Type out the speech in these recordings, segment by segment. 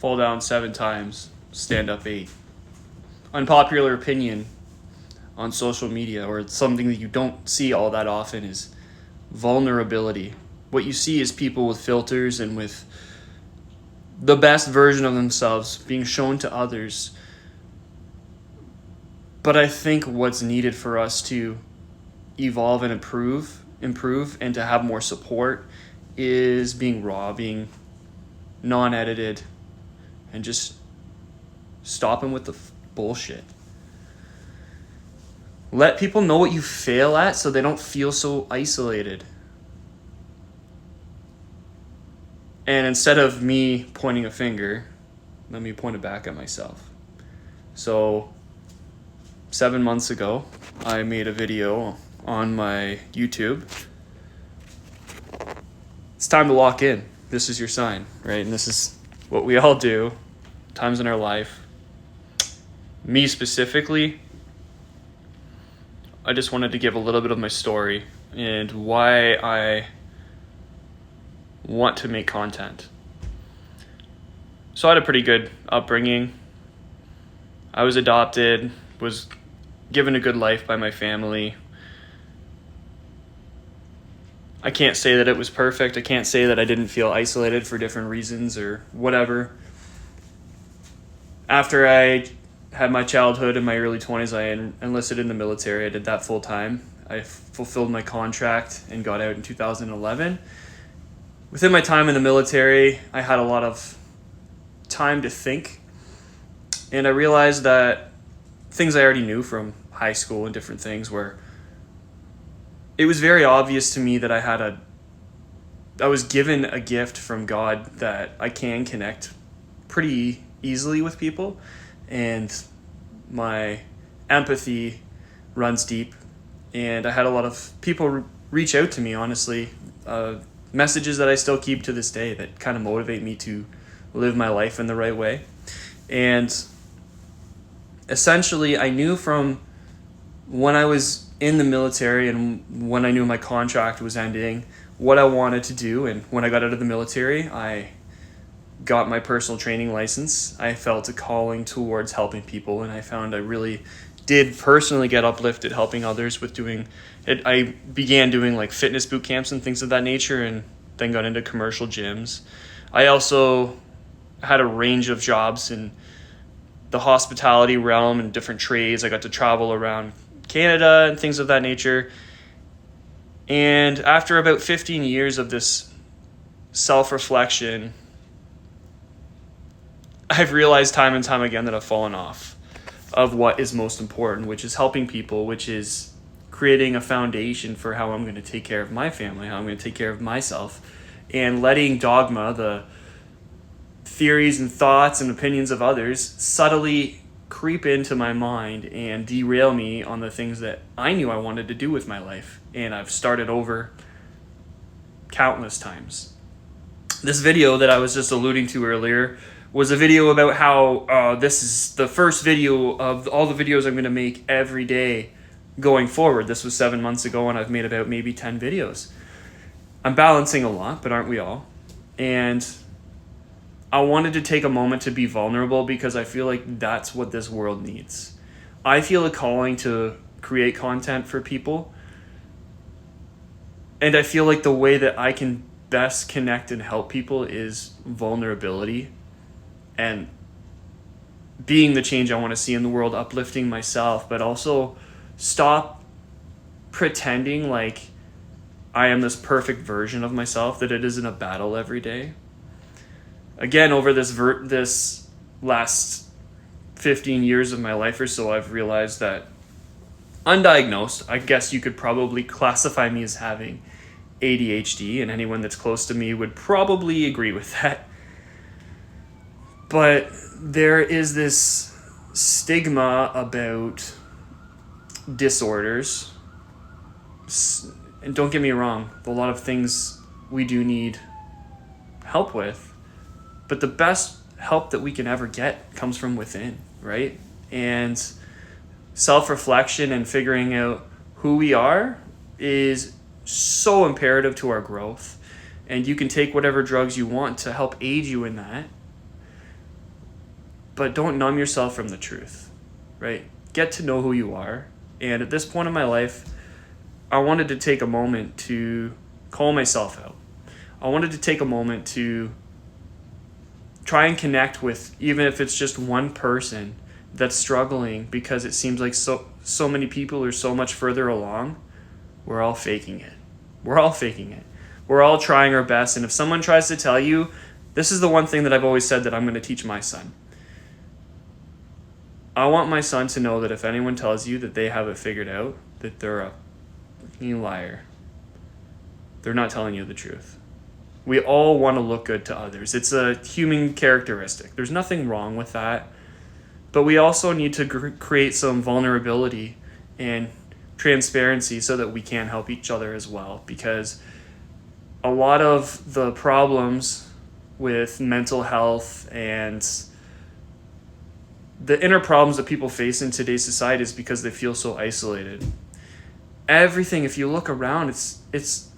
fall down 7 times, stand up 8. Unpopular opinion on social media, or something that you don't see all that often, is vulnerability. What you see is people with filters and with the best version of themselves being shown to others. But I think what's needed for us to evolve and improve, and to have more support is being raw, being non-edited, and just stopping with the bullshit. Let people know what you fail at so they don't feel so isolated. And instead of me pointing a finger, let me point it back at myself. So 7 months ago, I made a video on my YouTube. It's time to lock in. This is your sign, right? And this is what we all do, times in our life. Me specifically, I just wanted to give a little bit of my story and why I want to make content. So I had a pretty good upbringing. I was adopted, was given a good life by my family. I can't say that it was perfect. I can't say that I didn't feel isolated for different reasons or whatever. After I had my childhood in my early 20s, I enlisted in the military. I did that full time. I fulfilled my contract and got out in 2011. Within my time in the military, I had a lot of time to think. And I realized that things I already knew from high school and different things, where it was very obvious to me that I was given a gift from God that I can connect pretty easily with people, and my empathy runs deep. And I had a lot of people reach out to me, honestly, messages that I still keep to this day that kind of motivate me to live my life in the right way. And essentially, I knew from when I was in the military and when I knew my contract was ending what I wanted to do. And when I got out of the military, I got my personal training license. I felt a calling towards helping people, and I found I really did personally get uplifted helping others with doing it. I began doing like fitness boot camps and things of that nature, and then got into commercial gyms. I also had a range of jobs in the hospitality realm and different trades. I got to travel around Canada and things of that nature. And after about 15 years of this self-reflection, I've realized time and time again that I've fallen off of what is most important, which is helping people, which is creating a foundation for how I'm going to take care of my family, how I'm going to take care of myself, and letting dogma, the theories and thoughts and opinions of others, subtly creep into my mind and derail me on the things that I knew I wanted to do with my life. And I've started over countless times. This video that I was just alluding to earlier was a video about how this is the first video of all the videos I'm going to make every day going forward. This was 7 months ago, and I've made about maybe 10 videos. I'm balancing a lot, but aren't we all? And I wanted to take a moment to be vulnerable because I feel like that's what this world needs. I feel a calling to create content for people, and I feel like the way that I can best connect and help people is vulnerability and being the change I want to see in the world, uplifting myself, but also stop pretending like I am this perfect version of myself, that it isn't a battle every day. Again, over this last 15 years of my life or so, I've realized that undiagnosed, I guess you could probably classify me as having ADHD, and anyone that's close to me would probably agree with that. But there is this stigma about disorders. And don't get me wrong, a lot of things we do need help with. But the best help that we can ever get comes from within, right? And self-reflection and figuring out who we are is so imperative to our growth. And you can take whatever drugs you want to help aid you in that. but don't numb yourself from the truth, right? Get to know who you are. And at this point in my life, I wanted to take a moment to call myself out. I wanted to take a moment to try and connect with, even if it's just one person that's struggling, because it seems like so many people are so much further along. We're all faking it. We're all faking it. We're all trying our best. And if someone tries to tell you, this is the one thing that I've always said that I'm going to teach my son. I want my son to know that if anyone tells you that they have it figured out, that they're a fucking liar. They're not telling you the truth. We all want to look good to others. It's a human characteristic. There's nothing wrong with that. But we also need to create some vulnerability and transparency so that we can help each other as well. Because a lot of the problems with mental health and the inner problems that people face in today's society is because they feel so isolated. Everything, if you look around, it's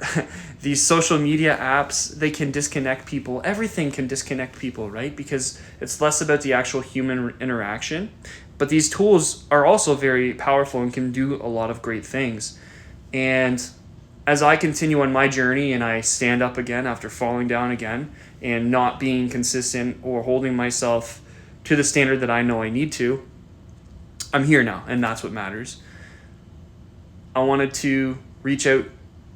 these social media apps, they can disconnect people. Everything can disconnect people, right? Because it's less about the actual human interaction. But these tools are also very powerful and can do a lot of great things. And as I continue on my journey and I stand up again after falling down again and not being consistent or holding myself to the standard that I know I need to, I'm here now, and that's what matters. I wanted to reach out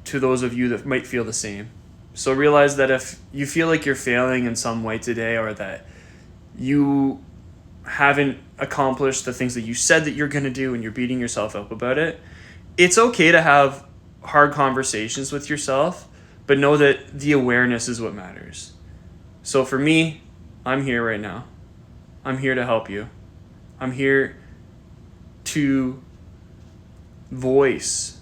to those of you that might feel the same. So realize that if you feel like you're failing in some way today, or that you haven't accomplished the things that you said that you're going to do and you're beating yourself up about it, it's okay to have hard conversations with yourself, but know that the awareness is what matters. So for me, I'm here right now. I'm here to help you. I'm here to voice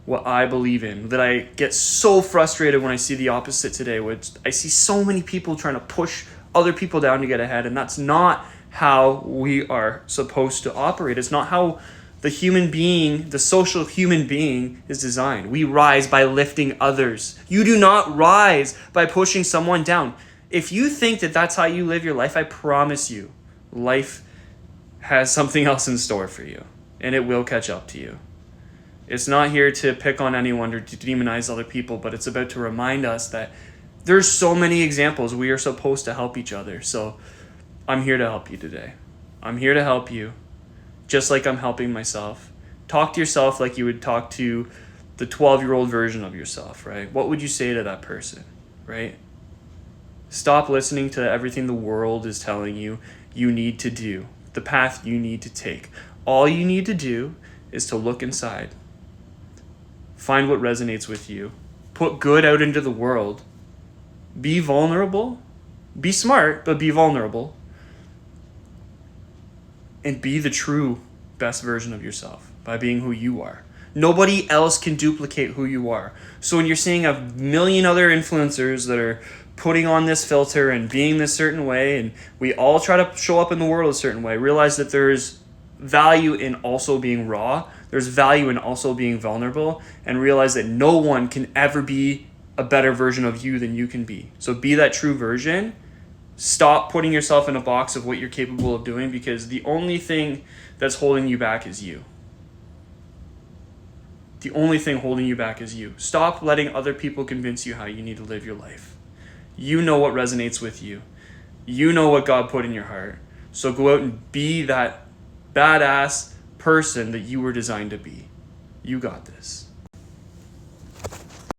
what I believe in, that I get so frustrated when I see the opposite today, which I see so many people trying to push other people down to get ahead, and that's not how we are supposed to operate. It's not how the human being, the social human being, is designed. We rise by lifting others. You do not rise by pushing someone down. If you think that that's how you live your life, I promise you, life has something else in store for you, and it will catch up to you. It's not here to pick on anyone or to demonize other people, but it's about to remind us that there's so many examples. We are supposed to help each other. So I'm here to help you today. I'm here to help you, just like I'm helping myself. Talk to yourself like you would talk to the 12-year-old version of yourself, right? What would you say to that person, right? Stop listening to everything the world is telling you need to do, the path you need to take. All you need to do is to look inside. Find what resonates with you. Put good out into the world. Be vulnerable. Be smart, but be vulnerable. And be the true best version of yourself by being who you are. Nobody else can duplicate who you are. So when you're seeing a million other influencers that are putting on this filter and being this certain way, and we all try to show up in the world a certain way, realize that there's value in also being raw. There's value in also being vulnerable, and realize that no one can ever be a better version of you than you can be. So be that true version. Stop putting yourself in a box of what you're capable of doing, because the only thing that's holding you back is you. The only thing holding you back is you. Stop letting other people convince you how you need to live your life. You know what resonates with you. You know what God put in your heart. So go out and be that badass person that you were designed to be. You got this.